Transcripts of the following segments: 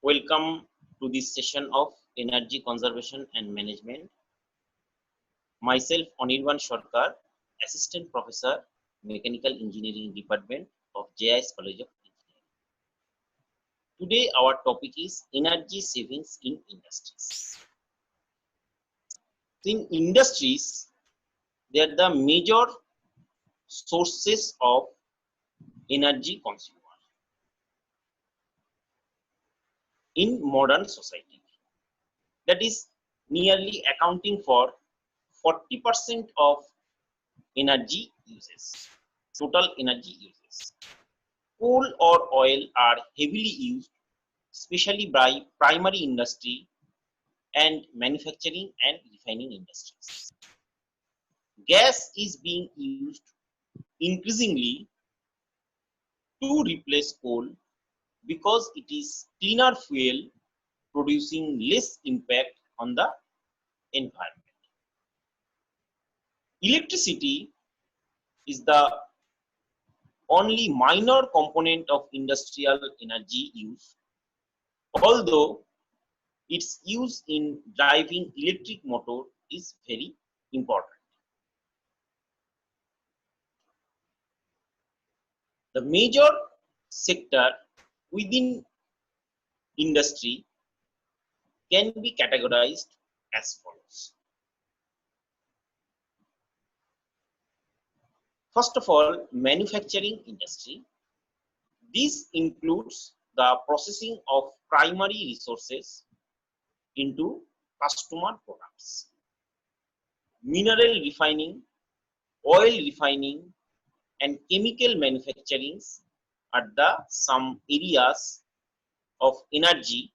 Welcome to this session of Energy Conservation and Management. Myself, Anirban Sarkar, Assistant Professor, Mechanical Engineering Department of JIS College of Engineering. Today, our topic is energy savings in industries. In industries, they are the major sources of energy consumer in modern society. That is nearly accounting for 40% of energy uses, total energy uses. Coal or oil are heavily used, especially by primary industry and manufacturing and refining industries. Gas is being used increasingly to replace coal because it is cleaner fuel producing less impact on the environment. Electricity is the only minor component of industrial energy use, although its use in driving electric motor is very important. The major sector within industry can be categorized as follows. First of all, manufacturing industry. This includes the processing of primary resources into customer products. Mineral refining, oil refining, and chemical manufacturing are some areas of energy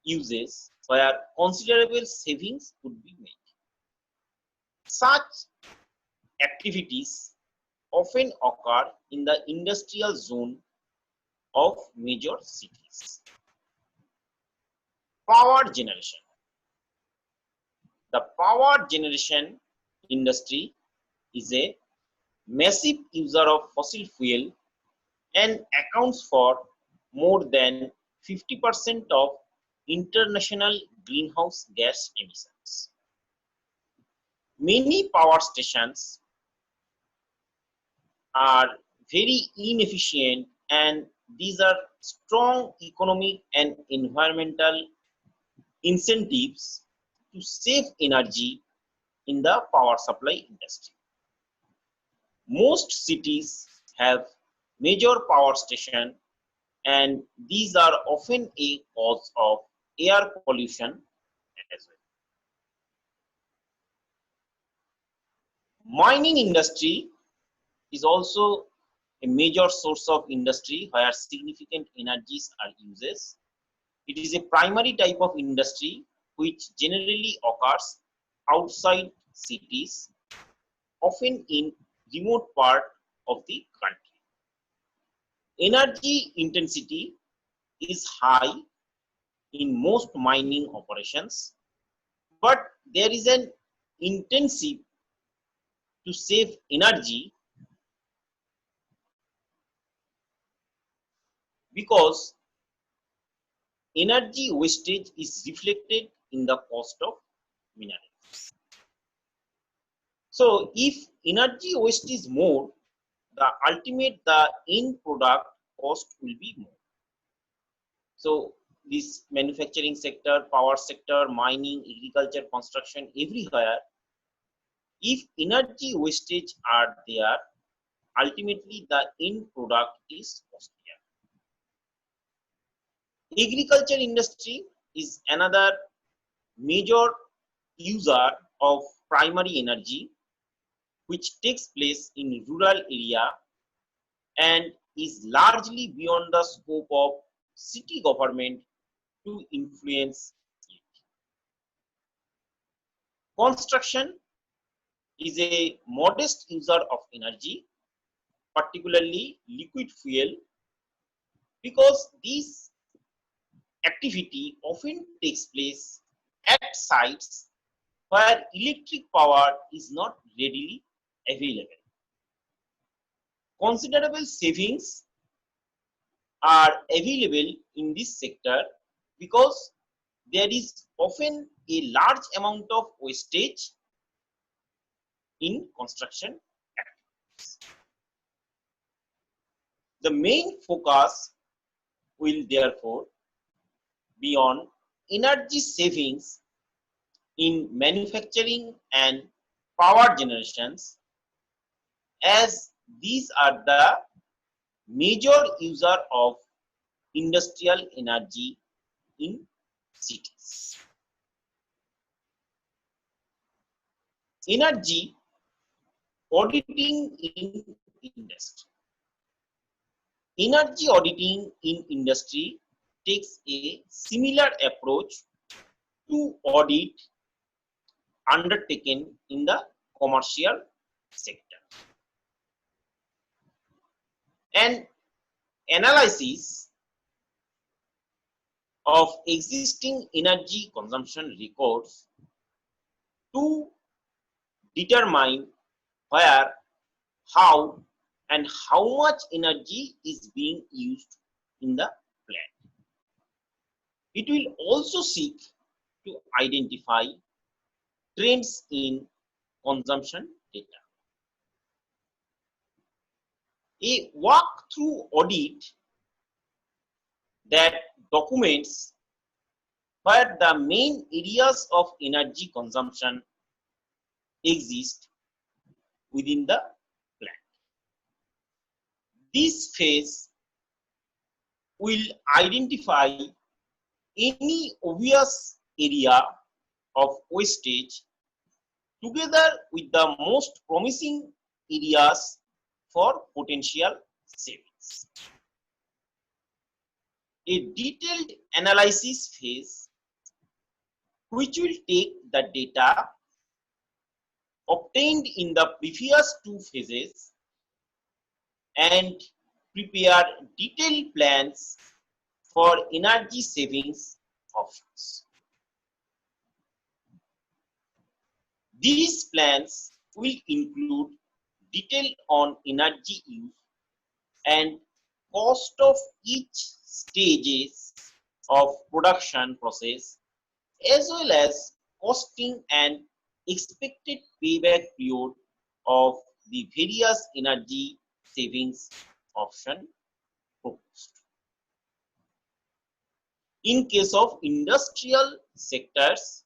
uses where considerable savings could be made. Such activities often occur in the industrial zone of major cities. Power generation. The power generation industry is a massive user of fossil fuel and accounts for more than 50% of international greenhouse gas emissions. Many power stations are very inefficient, and these are strong economic and environmental incentives to save energy in the power supply industry. Most cities have major power stations, and these are often a cause of air pollution as well. Mining industry is also a major source of industry where significant energies are used. It is a primary type of industry which generally occurs outside cities, often in remote part of the country. Energy intensity is high in most mining operations, but there is an intensive to save energy because energy wastage is reflected in the cost of minerals. So if energy waste is more, the end product cost will be more. So this manufacturing sector, power sector, mining, agriculture, construction, everywhere, if energy wastage are there, ultimately the end product is costlier. Agriculture industry is another major user of primary energy which takes place in rural area and is largely beyond the scope of city government to influence it. Construction is a modest user of energy, particularly liquid fuel, because this activity often takes place at sites where electric power is not readily available. Considerable savings are available in this sector because there is often a large amount of wastage in construction activities. The main focus will therefore be on energy savings in manufacturing and power generations, as these are the major user of industrial energy in cities. Energy auditing in industry. Energy auditing in industry takes a similar approach to audit undertaken in the commercial sector. And analysis of existing energy consumption records to determine where, how, and how much energy is being used in the plant. It will also seek to identify trends in consumption data. A walkthrough audit that documents where the main areas of energy consumption exist within the plant. This phase will identify any obvious area of wastage together with the most promising areas for potential savings. A detailed analysis phase, which will take the data obtained in the previous two phases and prepare detailed plans for energy savings options. These plans will include detail on energy use and cost of each stages of production process, as well as costing and expected payback period of the various energy savings option proposed. In case of industrial sectors,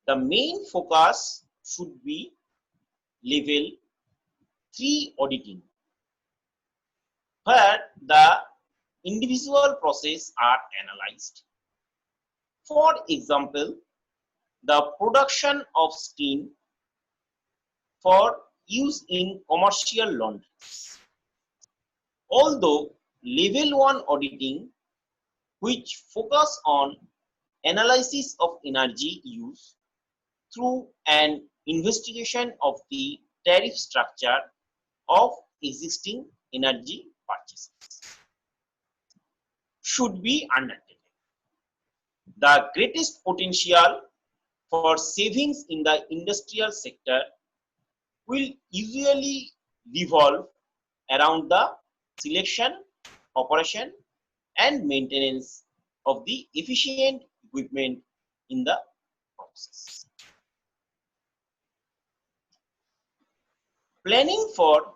the main focus should be level 3 auditing, where the individual processes are analyzed. For example, the production of steam for use in commercial laundries. Although level 1 auditing, which focus on analysis of energy use through an investigation of the tariff structure of existing energy purchases, should be undertaken. The greatest potential for savings in the industrial sector will usually revolve around the selection, operation, and maintenance of the efficient equipment in the process. Planning for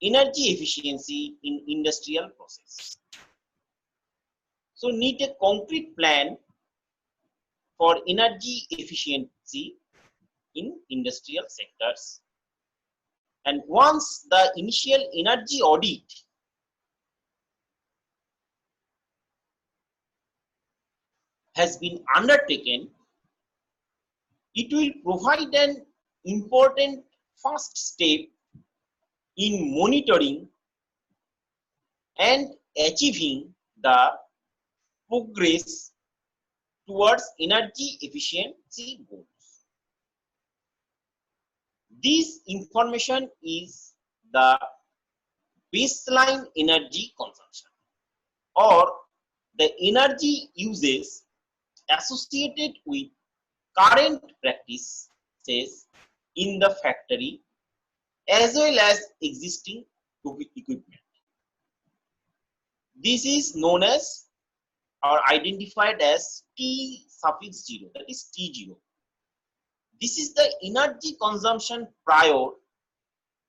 energy efficiency in industrial process. So need a concrete plan for energy efficiency in industrial sectors. And once the initial energy audit has been undertaken, it will provide an important first step in monitoring and achieving the progress towards energy efficiency goals. This information is the baseline energy consumption or the energy uses associated with current practices in the factory as well as existing equipment. This is known as or identified as T suffix 0, that is T0. This is the energy consumption prior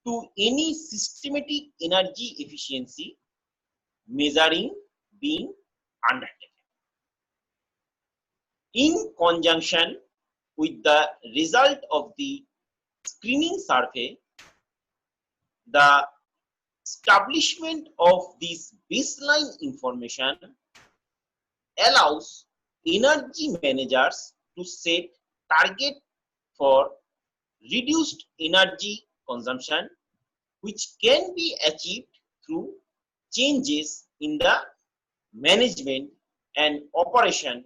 to any systematic energy efficiency measuring being undertaken. In conjunction with the result of the screening survey, the establishment of this baseline information allows energy managers to set target for reduced energy consumption, which can be achieved through changes in the management and operation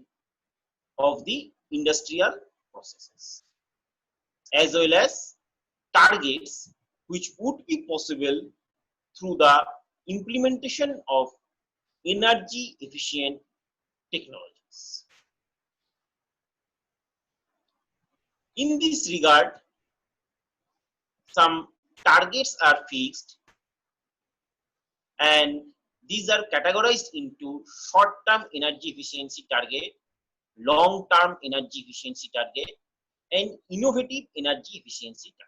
of the industrial processes, as well as targets which would be possible through the implementation of energy efficient technologies. In this regard, some targets are fixed and these are categorized into short-term energy efficiency target, long-term energy efficiency target, and innovative energy efficiency target.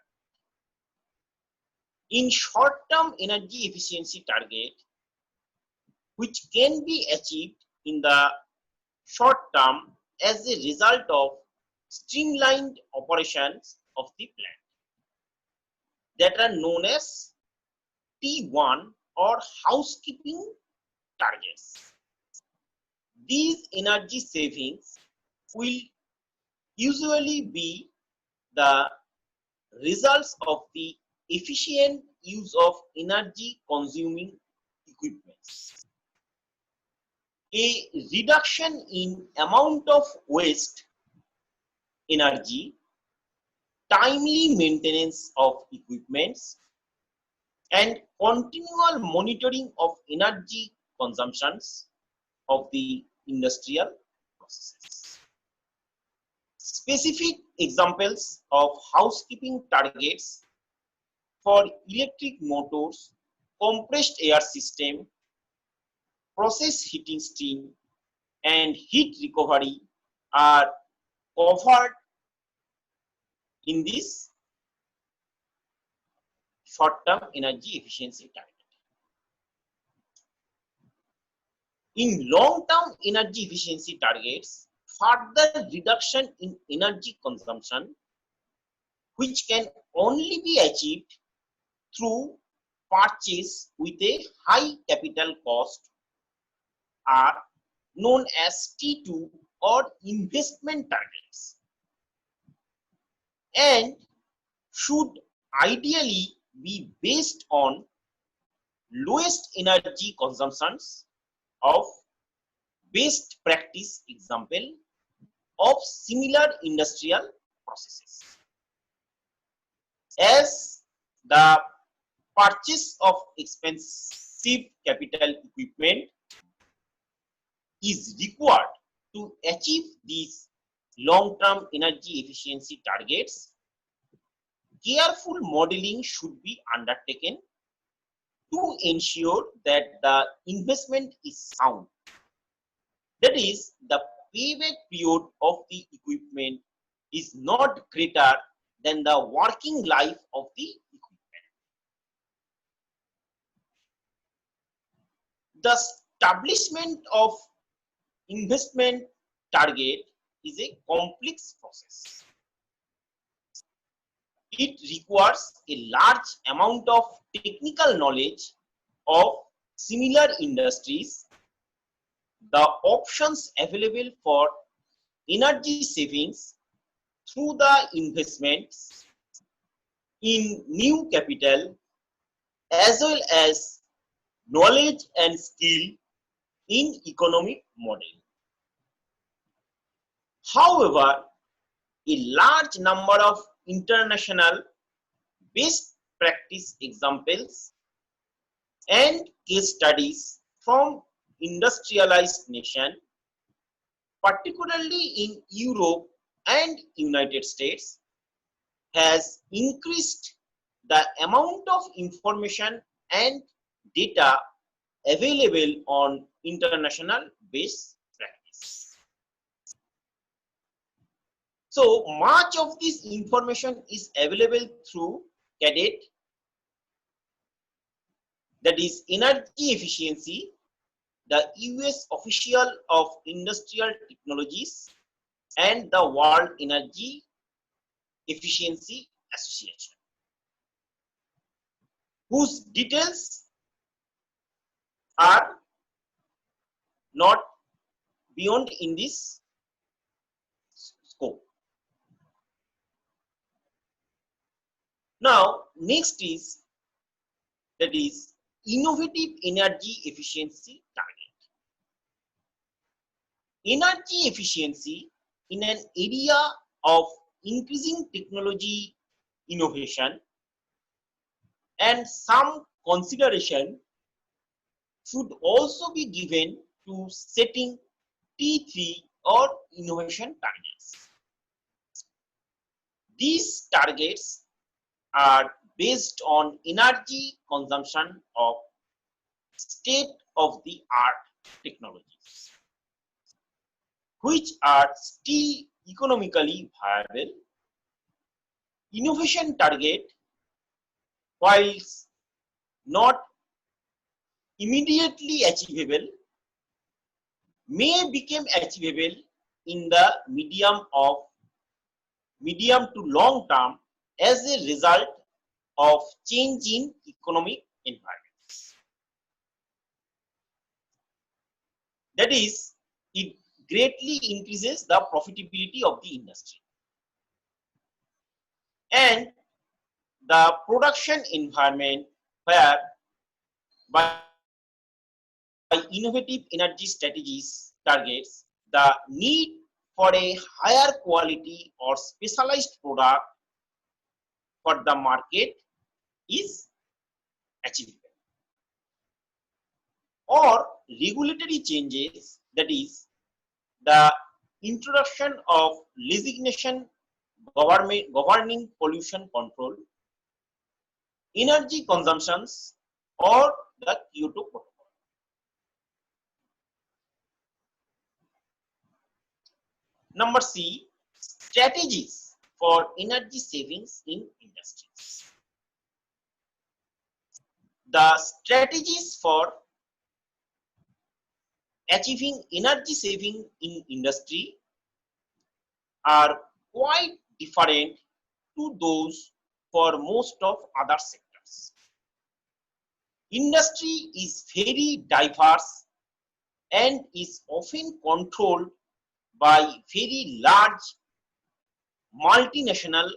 In short-term energy efficiency target, which can be achieved in the short term as a result of streamlined operations of the plant, that are known as T1 or housekeeping targets. These energy savings will usually be the results of the efficient use of energy consuming equipments. A reduction in amount of waste energy, timely maintenance of equipments, and continual monitoring of energy consumptions of the industrial processes. Specific examples of housekeeping targets for electric motors, compressed air system, process heating steam, and heat recovery are covered in this short-term energy efficiency target. In long-term energy efficiency targets, further reduction in energy consumption, which can only be achieved through purchase with a high capital cost, are known as T2 or investment targets, and should ideally be based on lowest energy consumptions of best practice example of similar industrial processes. As the purchase of expensive capital equipment is required to achieve these long-term energy efficiency targets, careful modeling should be undertaken to ensure that the investment is sound. That is, the payback period of the equipment is not greater than the working life of the equipment. The establishment of investment target is a complex process. It requires a large amount of technical knowledge of similar industries, the options available for energy savings through the investments in new capital, as well as knowledge and skill in economic modeling. However, a large number of international best practice examples and case studies from industrialized nations, particularly in Europe and United States, has increased the amount of information and data available on international base practice. So much of this information is available through CADET, that is energy efficiency, the US official of industrial technologies, and the World Energy Efficiency Association, whose details are not beyond in this scope. Now, next is, that is innovative energy efficiency target. Energy efficiency in an area of increasing technology innovation and some consideration should also be given to setting T3 or innovation targets. These targets are based on energy consumption of state-of-the-art technologies, which are still economically viable. Innovation target, while not immediately achievable, may become achievable in the medium to long term as a result of change in economic environments. That is, it greatly increases the profitability of the industry and the production environment, where by innovative energy strategies targets the need for a higher quality or specialized product for the market is achievable. Or regulatory changes, that is the introduction of legislation governing pollution control, energy consumptions, or the Kyoto Protocol. Number C, strategies for energy savings in industries. The strategies for achieving energy saving in industry are quite different to those for most of other sectors. Industry is very diverse and is often controlled by very large multinational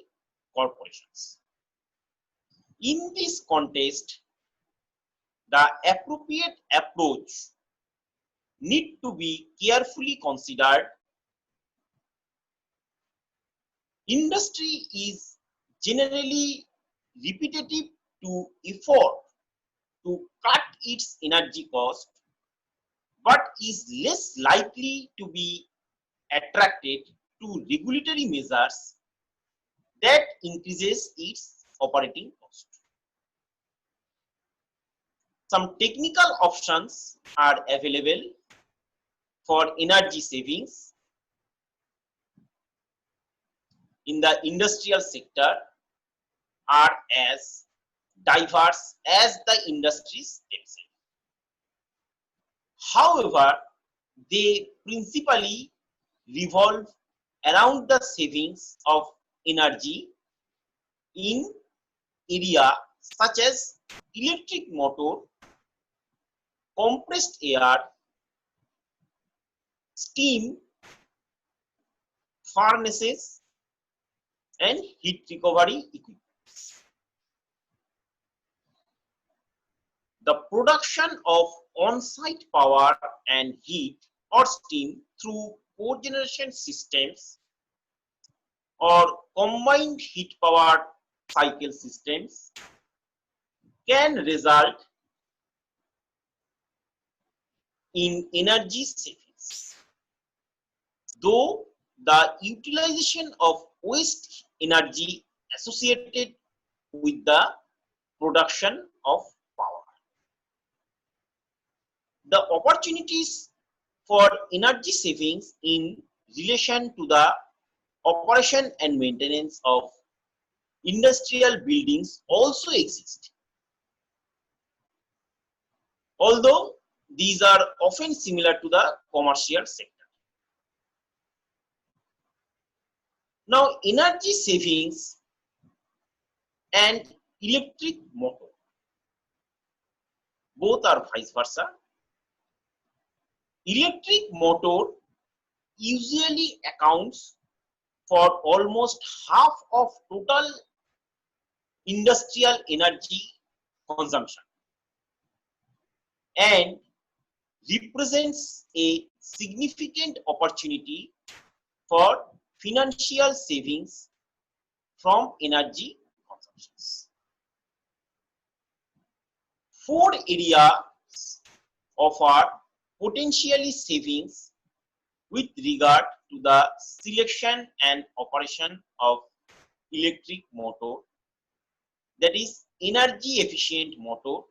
corporations. In this context, the appropriate approach need to be carefully considered. Industry is generally repetitive to effort to cut its energy cost, but is less likely to be attracted to regulatory measures that increases its operating cost. Some technical options are available for energy savings in the industrial sector are as diverse as the industries themselves. However, they principally revolve around the savings of energy in area such as electric motor, compressed air, steam furnaces, and heat recovery equipment. The production of on-site power and heat or steam through cogeneration systems or combined heat power cycle systems can result in energy savings, though the utilization of waste energy associated with the production of power. the opportunities for energy savings in relation to the operation and maintenance of industrial buildings also exist, although these are often similar to the commercial sector. Now, energy savings and electric motor, both are vice versa. Electric motor usually accounts for almost half of total industrial energy consumption and represents a significant opportunity for financial savings from energy consumptions. Four areas offer potentially savings with regard to the selection and operation of electric motor, that is energy efficient motor,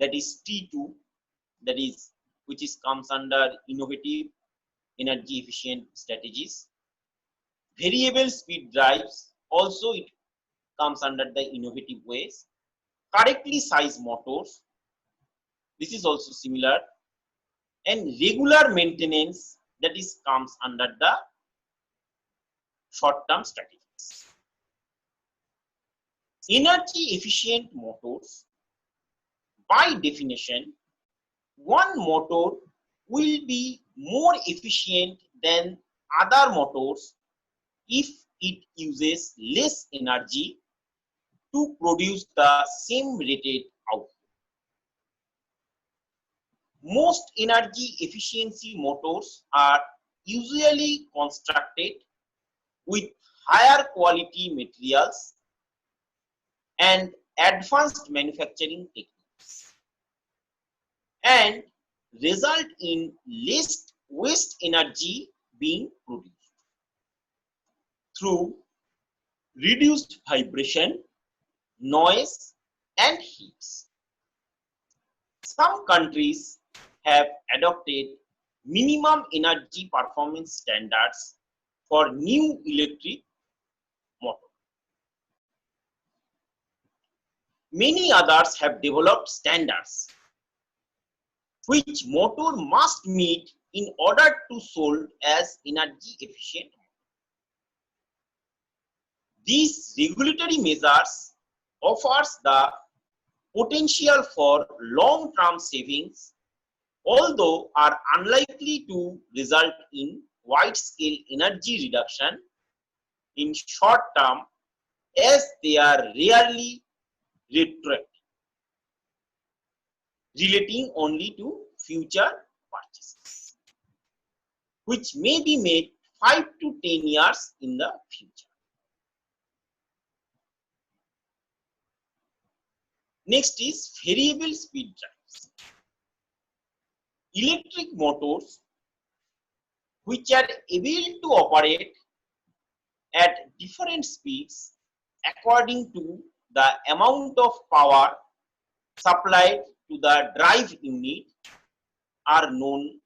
that is T2, that is which is comes under innovative energy efficient strategies. Variable speed drives, also it comes under the innovative ways. Correctly sized motors, this is also similar, and regular maintenance, that is comes under the short term strategies. Energy efficient motors, by definition, one motor will be more efficient than other motors if it uses less energy to produce the same rated output. Most energy efficiency motors are usually constructed with higher quality materials and advanced manufacturing techniques and result in less waste energy being produced through reduced vibration, noise, and heat. Some countries have adopted minimum energy performance standards for new electric motors. Many others have developed standards which motor must meet in order to sold as energy efficient. These regulatory measures offers the potential for long-term savings, although are unlikely to result in wide-scale energy reduction in short term, as they are rarely retroactive, relating only to future purchases, which may be made 5 to 10 years in the future. Next is variable speed drives. Electric motors which are able to operate at different speeds according to the amount of power supplied to the drive unit are known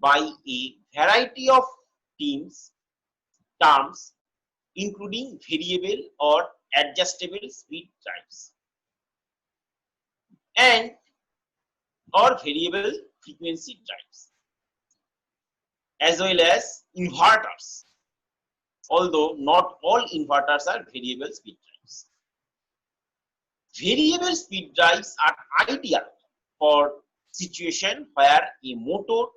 by a variety of terms including variable or adjustable speed drives and or variable frequency drives, as well as inverters, although not all inverters are variable speed drives. Variable speed drives are ideal for situation where a motor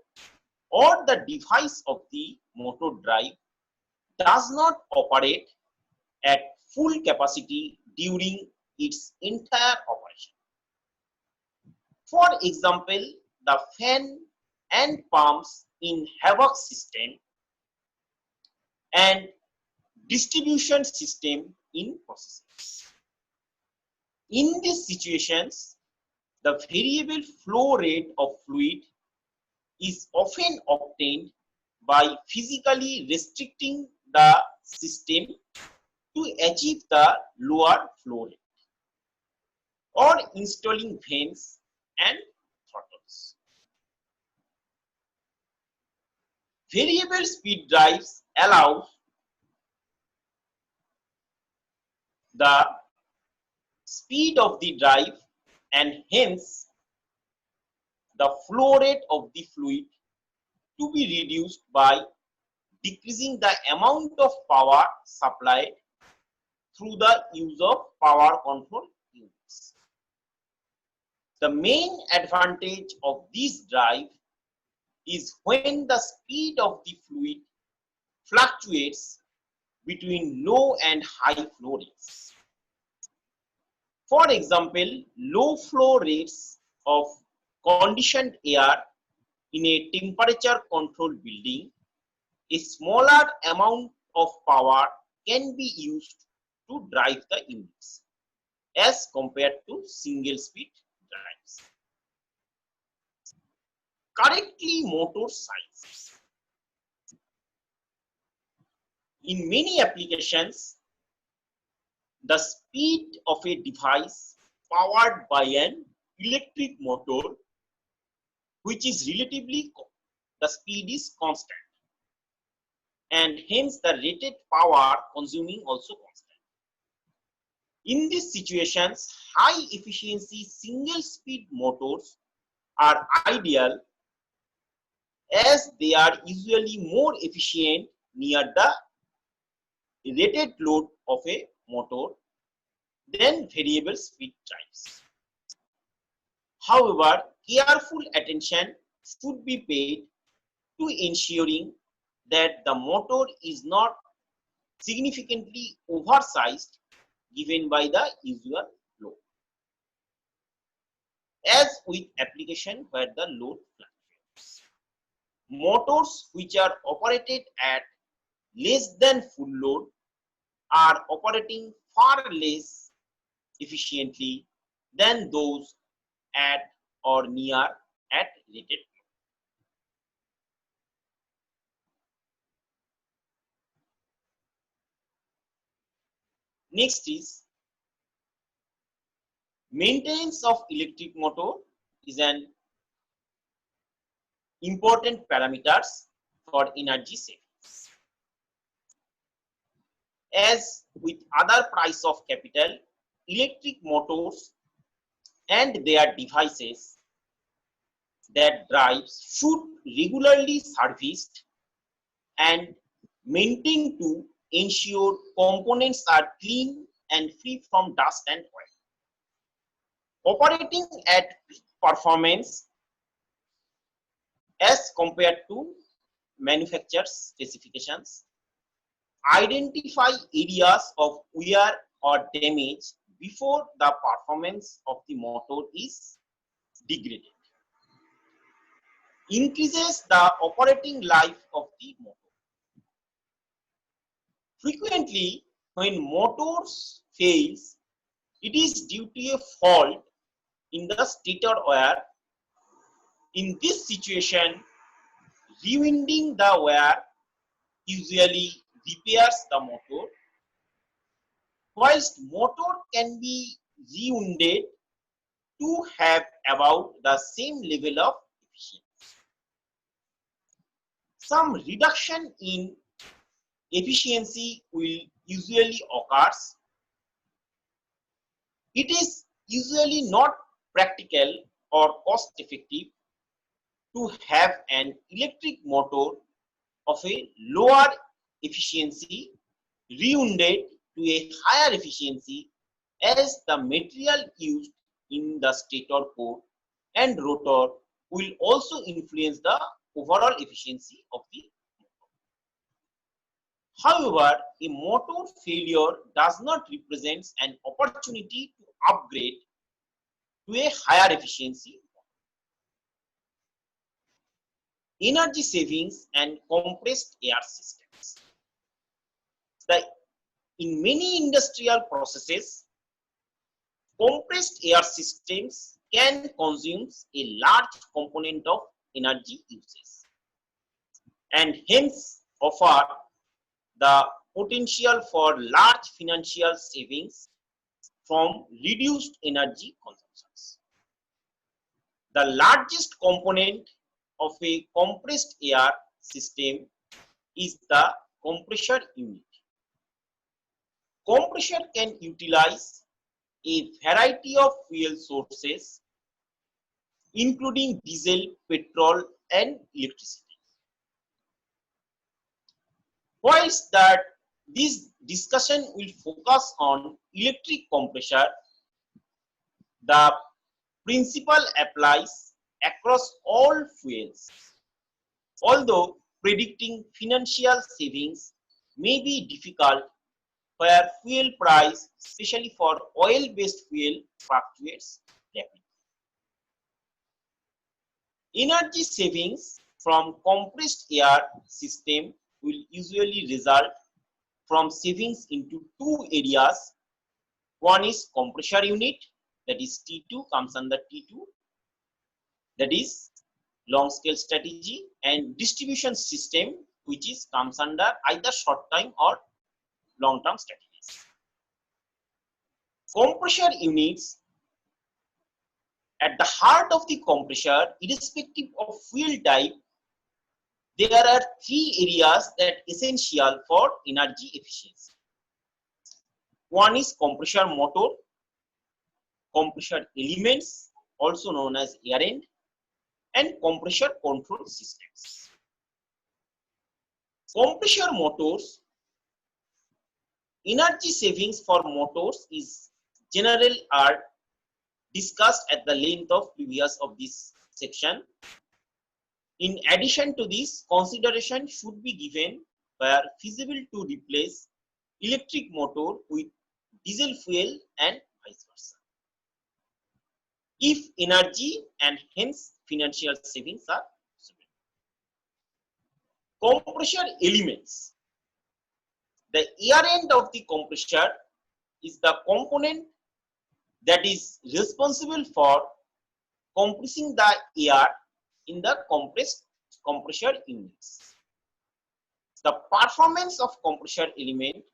or the device of the motor drive does not operate at full capacity during its entire operation. For example, the fan and pumps in HVAC system and distribution system in processes. In these situations, the variable flow rate of fluid is often obtained by physically restricting the system to achieve the lower flow rate or installing vanes and throttles. Variable speed drives allow the speed of the drive and hence the flow rate of the fluid to be reduced by decreasing the amount of power supplied through the use of power control units. The main advantage of this drive is when the speed of the fluid fluctuates between low and high flow rates. For example, low flow rates of conditioned air in a temperature controlled building, a smaller amount of power can be used to drive the units as compared to single speed drives. Correctly motor size. In many applications, the speed of a device powered by an electric motor, which is relatively, the speed is constant, and hence the rated power consuming also constant. In these situations, high efficiency single speed motors are ideal as they are usually more efficient near the rated load of a motor than variable speed drives. However, careful attention should be paid to ensuring that the motor is not significantly oversized given by the usual load, as with application where the load fluctuates. Motors which are operated at less than full load are operating far less efficiently than those at or near at rated. Next is maintenance of electric motor is an important parameters for energy savings. As with other price of capital, electric motors and their devices that drives should regularly serviced and maintained to ensure components are clean and free from dust and oil. Operating at peak performance as compared to manufacturer's specifications, identify areas of wear or damage before the performance of the motor is degraded. Increases the operating life of the motor. Frequently, when motors fails, it is due to a fault in the stator wire. In this situation, rewinding the wire usually repairs the motor, whilst motor can be rewounded to have about the same level of efficiency. Some reduction in efficiency will usually occurs. It is usually not practical or cost effective to have an electric motor of a lower efficiency rewounded to a higher efficiency, as the material used in the stator core and rotor will also influence the overall efficiency of the motor. However, a motor failure does not represent an opportunity to upgrade to a higher efficiency. Energy savings and compressed air systems. In many industrial processes, compressed air systems can consume a large component of energy uses and hence offer the potential for large financial savings from reduced energy consumptions. The largest component of a compressed air system is the compressor unit. Compressor can utilize a variety of fuel sources including diesel, petrol and electricity. Whilst that this discussion will focus on electric compressor, the principle applies across all fuels. Although predicting financial savings may be difficult where fuel price, especially for oil-based fuel, fluctuates rapidly. Energy savings from compressed air system will usually result from savings into two areas. One is compressor unit, that is T2, comes under T2, that is long scale strategy, and distribution system, which is comes under either short time or long term strategies. Compressor units, at the heart of the compressor, irrespective of fuel type, there are three areas that are essential for energy efficiency. One is compressor motor, compressor elements, also known as air end, and compressor control systems. Compressor motors, energy savings for motors is general are discussed at the length of previous of this section. In addition to this, consideration should be given where feasible to replace electric motor with diesel fuel and vice versa, if energy and hence financial savings are possible. Compressor elements. The air end of the compressor is the component that is responsible for compressing the air in the compressor units. The performance of compressor element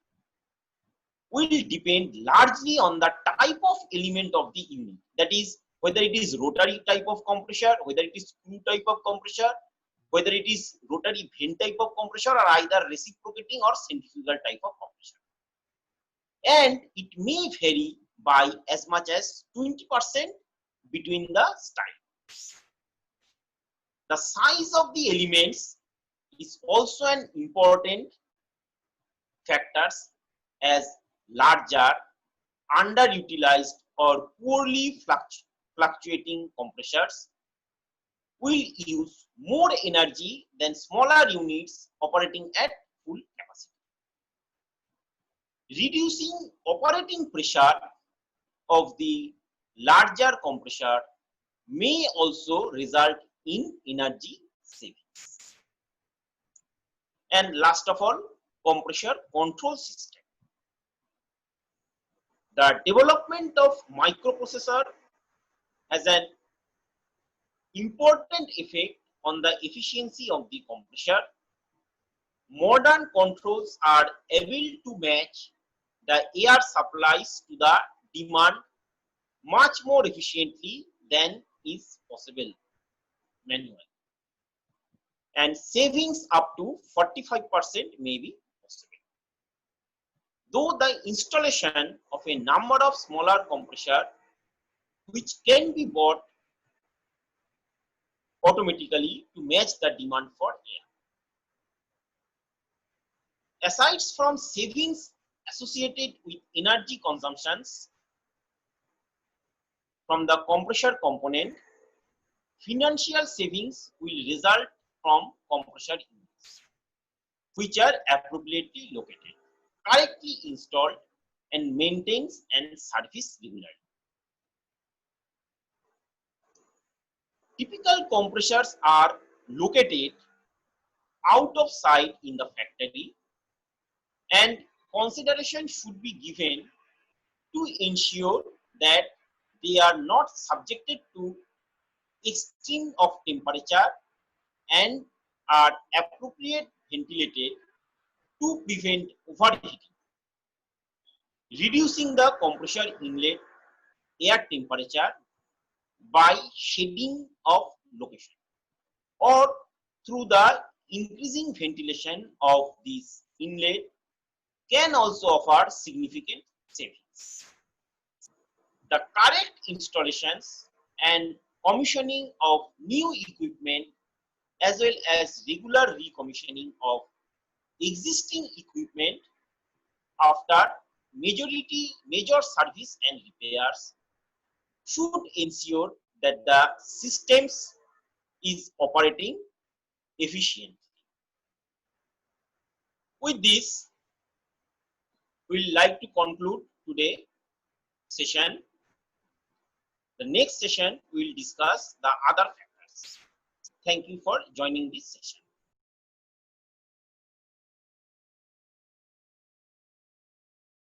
will depend largely on the type of element of the unit, that is whether it is rotary type of compressor, whether it is screw type of compressor, whether it is rotary vane type of compressor, or either reciprocating or centrifugal type of compressor. And it may vary by as much as 20% between the styles. The size of the elements is also an important factor, as larger, underutilized or poorly fluctuating compressors will use more energy than smaller units operating at full capacity. Reducing operating pressure of the larger compressor may also result in energy savings. And last of all, compressor control system. The development of microprocessor has an important effect on the efficiency of the compressor. Modern controls are able to match the air supplies to the demand much more efficiently than is possible manually. And savings up to 45% may be possible. Though the installation of a number of smaller compressor which can be bought automatically to match the demand for air. Aside from savings associated with energy consumptions from the compressor component, financial savings will result from compressor units, which are appropriately located, correctly installed, and maintained and serviced regularly. Typical compressors are located out of sight in the factory, and consideration should be given to ensure that they are not subjected to extreme of temperature and are appropriately ventilated to prevent overheating. Reducing the compressor inlet air temperature by shading of location or through the increasing ventilation of this inlet can also offer significant savings. The correct installations and commissioning of new equipment as well as regular recommissioning of existing equipment after major service and repairs should ensure that the systems is operating efficiently. With this, we like to conclude today's session. The next session we will discuss the other factors. Thank you for joining this session.